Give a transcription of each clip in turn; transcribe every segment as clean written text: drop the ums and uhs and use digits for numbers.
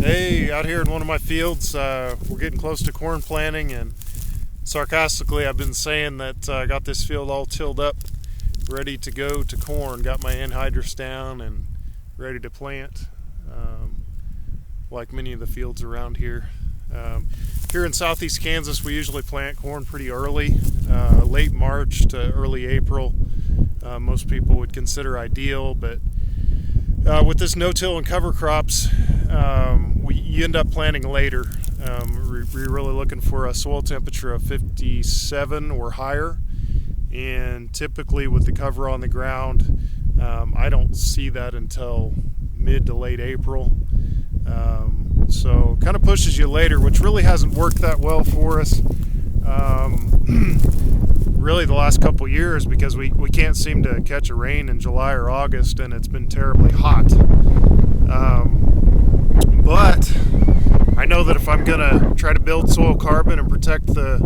Hey, out here in one of my fields, we're getting close to corn planting, and sarcastically I've been saying that I got this field all tilled up, ready to go to corn. Got my anhydrous down and ready to plant, like many of the fields around here. Here in southeast Kansas, we usually plant corn pretty early, late March to early April. Most people would consider ideal, but with this no-till and cover crops, you end up planting later. We're really looking for a soil temperature of 57 or higher, and typically with the cover on the ground, I don't see that until mid to late April. So kind of pushes you later, which really hasn't worked that well for us really the last couple years, because we can't seem to catch a rain in July or August, and it's been terribly hot. But I know that if I'm gonna try to build soil carbon and protect the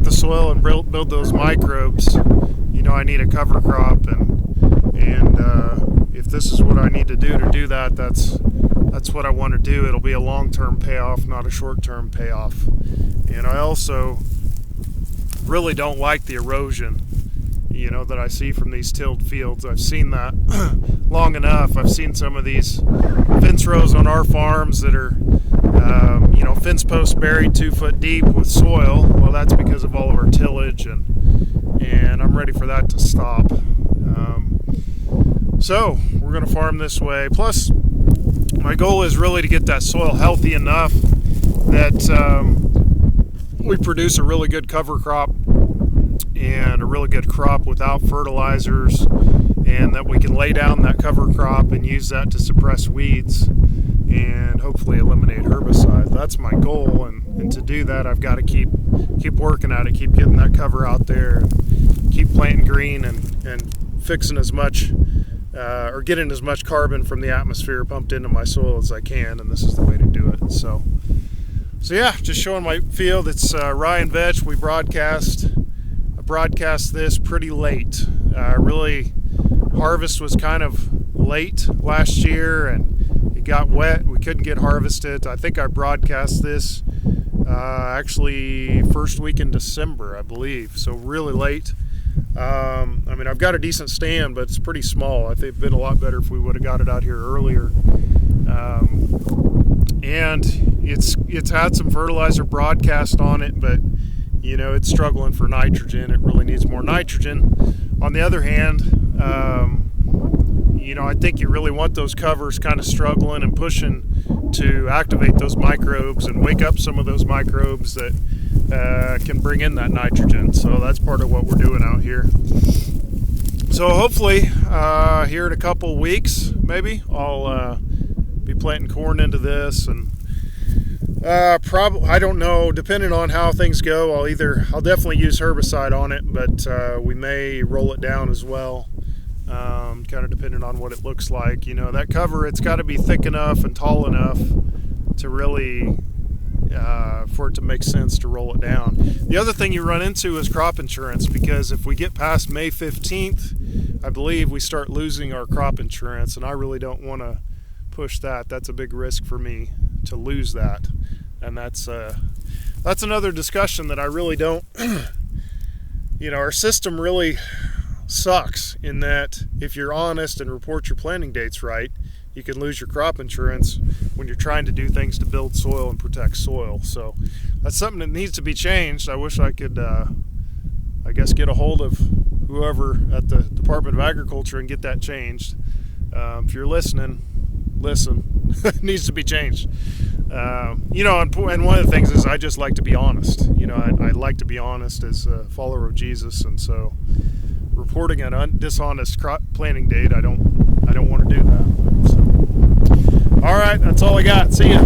soil and build those microbes, I need a cover crop, and if this is what I need to do that, that's what I want to do. It'll be a long-term payoff, not a short-term payoff. And I also really don't like the erosion, that I see from these tilled fields. I've seen that long enough. I've seen some of these fence rows on our farms that are, fence posts buried 2 foot deep with soil. Well, that's because of all of our tillage, and I'm ready for that to stop. So we're going to farm this way. Plus, my goal is really to get that soil healthy enough that we produce a really good cover crop and a really good crop without fertilizers, and that we can lay down that cover crop and use that to suppress weeds and hopefully eliminate herbicides. That's my goal, and to do that, I've got to keep working at it, keep getting that cover out there, and keep planting green and fixing as much or getting as much carbon from the atmosphere pumped into my soil as I can, and this is the way to do it. So yeah, just showing my field. It's rye and vetch. I broadcast this pretty late. Really, harvest was kind of late last year, and it got wet. We couldn't get harvested. I think I broadcast this actually first week in December, I believe. So really late. I've got a decent stand, but it's pretty small. I think it'd been a lot better if we would have got it out here earlier. And it's had some fertilizer broadcast on it, but it's struggling for nitrogen. It really needs more nitrogen. On the other hand, I think you really want those covers kind of struggling and pushing to activate those microbes and wake up some of those microbes that can bring in that nitrogen. So that's part of what we're doing out here. So hopefully here in a couple weeks, maybe I'll be planting corn into this, and probably, I don't know, depending on how things go, I'll definitely use herbicide on it, but we may roll it down as well, kind of depending on what it looks like. That cover, it's got to be thick enough and tall enough to really for it to make sense to roll it down. The other thing you run into is crop insurance, because if we get past May 15th, I believe we start losing our crop insurance, and I really don't want to push that. That's a big risk for me to lose that, and that's another discussion that I really don't our system really sucks in that if you're honest and report your planting dates right, you can lose your crop insurance when you're trying to do things to build soil and protect soil. So that's something that needs to be changed. I wish I could get a hold of whoever at the Department of Agriculture and get that changed. If you're listening, listen. It needs to be changed. And one of the things is I just like to be honest. I like to be honest as a follower of Jesus, and so reporting an dishonest crop planting date, I don't want to do that. So, all right, that's all I got. See ya.